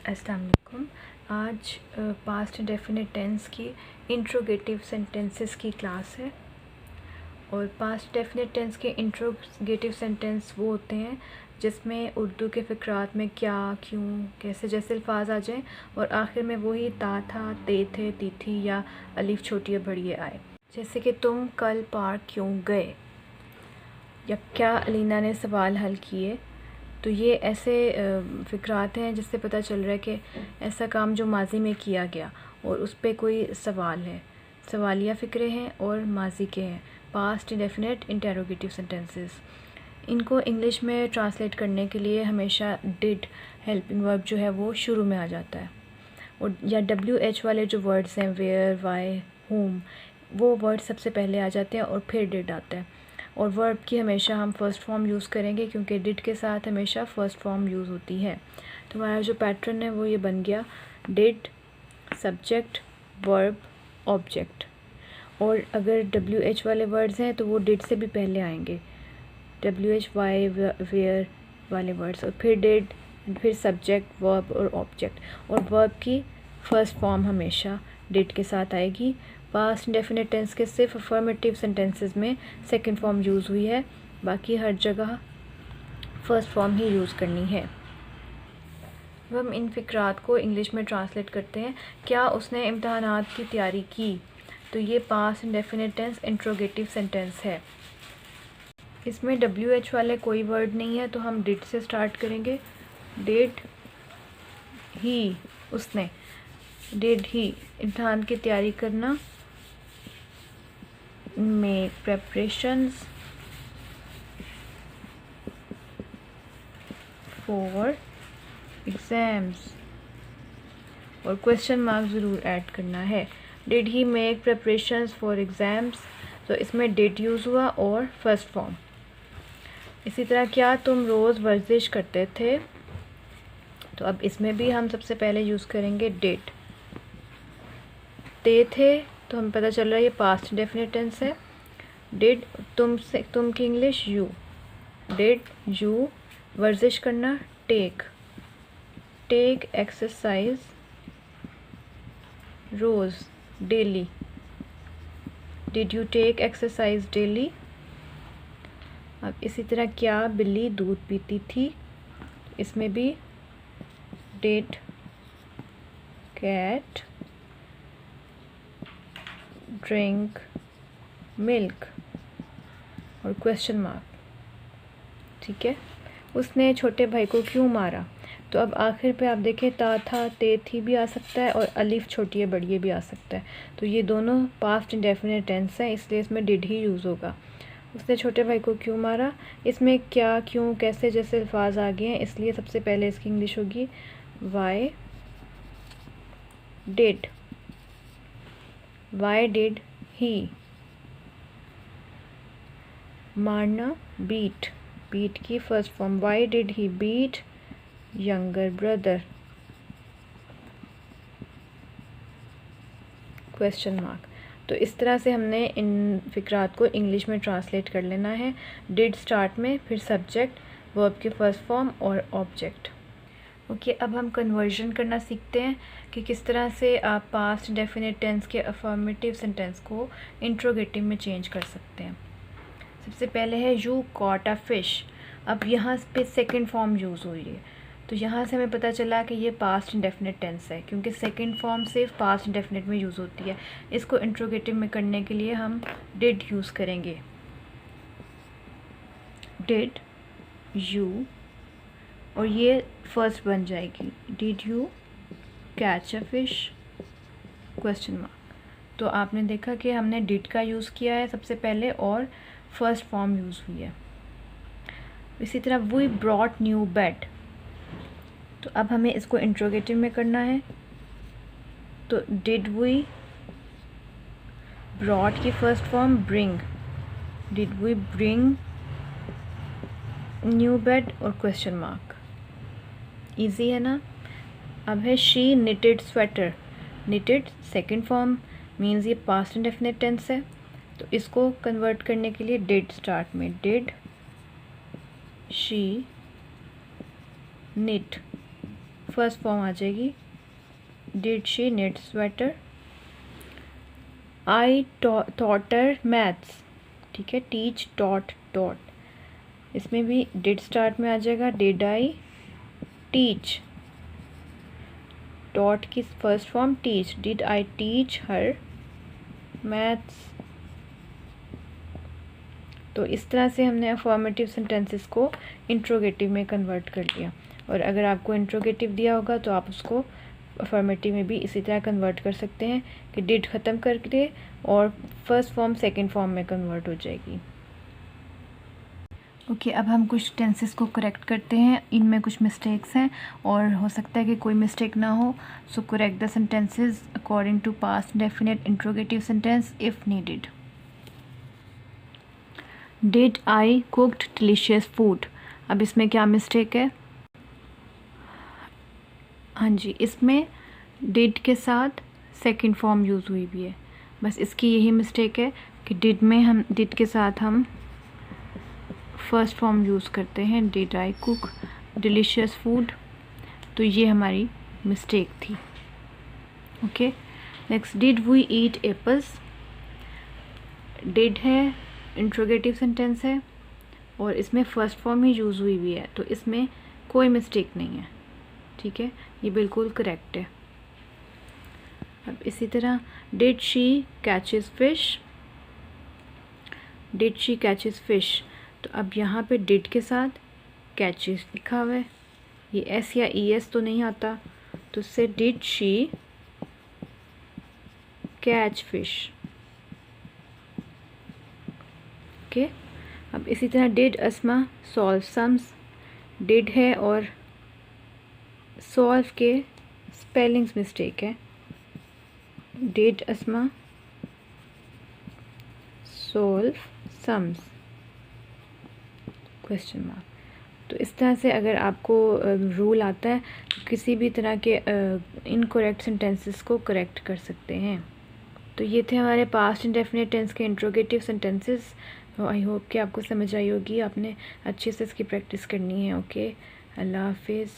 अस्सलाम वालेकुम। आज पास्ट डेफिनेट टेंस की इंट्रोगेटिव सेंटेंसेस की क्लास है। और पास्ट डेफिनेट टेंस के इंट्रोगेटिव सेंटेंस वो होते हैं जिसमें उर्दू के फ़िक्रात में क्या, क्यों, कैसे जैसे अल्फाज आ जाएं और आखिर में वही ता था, ते थे, ती थी या अलिफ छोटी या बड़ी आए। जैसे कि तुम कल पार्क क्यों गए, या क्या अलीना ने सवाल हल किए। तो ये ऐसे फ़िक्रात हैं जिससे पता चल रहा है कि ऐसा काम जो माजी में किया गया और उस पर कोई सवाल है। सवालिया फ़िक्रे हैं और माजी के हैं। Past indefinite interrogative sentences. इनको इंग्लिश में ट्रांसलेट करने के लिए हमेशा डिड हेल्पिंग वर्ब जो है वो शुरू में आ जाता है, और या WH वाले जो वर्ड्स हैं वेयर, वाई, होम, वो वर्ड सबसे पहले आ जाते हैं और फिर डिड आता है। और वर्ब की हमेशा हम फर्स्ट फॉर्म यूज़ करेंगे क्योंकि डिड के साथ हमेशा फ़र्स्ट फॉर्म यूज़ होती है। तो हमारा जो पैटर्न है वो ये बन गया, डिड, सब्जेक्ट, वर्ब, ऑब्जेक्ट। और अगर WH वाले वर्ड्स हैं तो वो डिड से भी पहले आएंगे, WH, वाई, वेयर वाले वर्ड्स, और फिर डिड, फिर सब्जेक्ट, वर्ब और ऑब्जेक्ट। और वर्ब की फ़र्स्ट फॉर्म हमेशा डिड के साथ आएगी। पास्ट इंडेफिनिट टेंस के सिर्फ अफर्मेटिव सेंटेंसेस में सेकंड फॉर्म यूज़ हुई है, बाकी हर जगह फ़र्स्ट फॉर्म ही यूज़ करनी है। अब हम इन फ़िक्रात को इंग्लिश में ट्रांसलेट करते हैं। क्या उसने इम्तहानात की तैयारी की, तो ये past indefinite tense interrogative sentence है। इसमें WH वाले कोई वर्ड नहीं है तो हम डिड से स्टार्ट करेंगे। डिड ही, उसने, डिड ही इम्तहान की तैयारी करना, मेक प्रेपरेशंस फॉर एग्ज़ाम्स, और क्वेश्चन मार्क ज़रूर ऐड करना है। Did he make preparations for exams, तो इसमें डिड यूज़ हुआ और फर्स्ट फॉर्म। इसी तरह क्या तुम रोज़ वर्जिश करते थे, तो अब इसमें भी हम सबसे पहले यूज़ करेंगे डिड। ते थे, तो हमें पता चल रहा है ये पास्ट इंडेफिनिट टेंस है। डिड, तुम की इंग्लिश यू, डिड यू वर्जिश करना, टेक, टेक एक्सरसाइज रोज़, daily, did you take exercise daily. अब इसी तरह क्या बिल्ली दूध पीती थी, इसमें भी डिड कैट ड्रिंक मिल्क और क्वेश्चन मार्क। ठीक है। उसने छोटे भाई को क्यों मारा, तो अब आखिर पे आप देखें ता था, ते थी भी आ सकता है और अलिफ छोटी है बड़ी भी आ सकता है। तो ये दोनों पास्ट इंडेफिनिट टेंस है, इसलिए इसमें डिड ही यूज़ होगा। उसने छोटे भाई को क्यों मारा, इसमें क्या, क्यों, कैसे जैसे अल्फाज आ गए हैं, इसलिए सबसे पहले इसकी इंग्लिश होगी why did, why did he. मारना, बीट, बीट की first form, why did he beat younger brother, question mark. तो इस तरह से हमने इन फ़िक्रात को इंग्लिश में ट्रांसलेट कर लेना है। डिड स्टार्ट में, फिर सब्जेक्ट, वर्ब की फर्स्ट फॉर्म और ऑब्जेक्ट। ओके, अब हम कन्वर्जन करना सीखते हैं कि किस तरह से आप पास्ट डेफिनेट टेंस के अफर्मेटिव सेंटेंस को इंट्रोगेटिव में चेंज कर सकते हैं। सबसे पहले है यू कॉट अ फ़िश। अब यहाँ पे सेकंड फॉर्म यूज़ हुई है, तो यहाँ से हमें पता चला कि ये पास्ट इंडेफिनिट टेंस है क्योंकि सेकंड फॉर्म सिर्फ पास्ट इंडेफिनिट में यूज़ होती है। इसको इंट्रोगेटिव में करने के लिए हम डिड यूज़ करेंगे। डिड यू, और ये फर्स्ट बन जाएगी, did you catch a fish, question mark. तो आपने देखा कि हमने डिड का यूज़ किया है सबसे पहले और फर्स्ट फॉर्म यूज़ हुई है। इसी तरह वी ब्रॉट न्यू बेड, तो अब हमें इसको इंट्रोगेटिव में करना है। तो डिड वी, ब्रॉट की first form bring, did we bring new bed और क्वेश्चन मार्क। इजी है ना। अब है she knitted sweater, knitted second form means ये पास्ट इंडेफिनिट टेंस है, तो इसको कन्वर्ट करने के लिए डिड स्टार्ट में, did she knit first form आ जाएगी did she knit sweater. I taught her maths, ठीक है, टीच taught taught, इसमें भी डिड स्टार्ट में आ जाएगा। डिड आई टीच, taught की first form teach, did I teach her maths. तो इस तरह से हमने अफर्मेटिव सेंटेंसेस को इंट्रोगेटिव में कन्वर्ट कर लिया। और अगर आपको इंट्रोगेटिव दिया होगा तो आप उसको अफर्मेटिव में भी इसी तरह कन्वर्ट कर सकते हैं कि डिड ख़त्म करके और फर्स्ट फॉर्म सेकंड फॉर्म में कन्वर्ट हो जाएगी। ओके, अब हम कुछ टेंसेस को करेक्ट करते हैं। इनमें कुछ मिस्टेक्स हैं और हो सकता है कि कोई मिस्टेक ना हो। So correct the sentences according to past definite interrogative sentence if needed. Did I cooked delicious food, अब इसमें क्या मिस्टेक है? हाँ जी, इसमें डिड के साथ सेकंड फॉर्म यूज़ हुई भी है, बस इसकी यही मिस्टेक है कि डिड के साथ हम फर्स्ट फॉर्म यूज़ करते हैं, did I cook delicious food, तो ये हमारी मिस्टेक थी। Okay, next, did we eat apples, did है, इंट्रोगेटिव सेंटेंस है और इसमें फ़र्स्ट फॉर्म ही यूज़ हुई भी है, तो इसमें कोई मिस्टेक नहीं है, ठीक है, ये बिल्कुल करेक्ट है। अब इसी तरह did she catches fish, did she catches fish, तो अब यहाँ पे डिड के साथ कैचेस लिखा हुआ है, ये एस या ई एस तो नहीं आता, तो इससे did she catch fish. Okay, अब इसी तरह did Asma solve sums, did है और सॉल्व के स्पेलिंग्स मिस्टेक है, did Asma solve sums question mark. तो इस तरह से अगर आपको रूल आता है तो किसी भी तरह के इनकरेक्ट सेंटेंसेस को करेक्ट कर सकते हैं। तो ये थे हमारे पास्ट इंडेफिनिट टेंस के इंट्रोगेटिव सेंटेंसेस। आई होप कि आपको समझ आई होगी, आपने अच्छे से इसकी प्रैक्टिस करनी है। ओके, अल्लाह हाफिज़।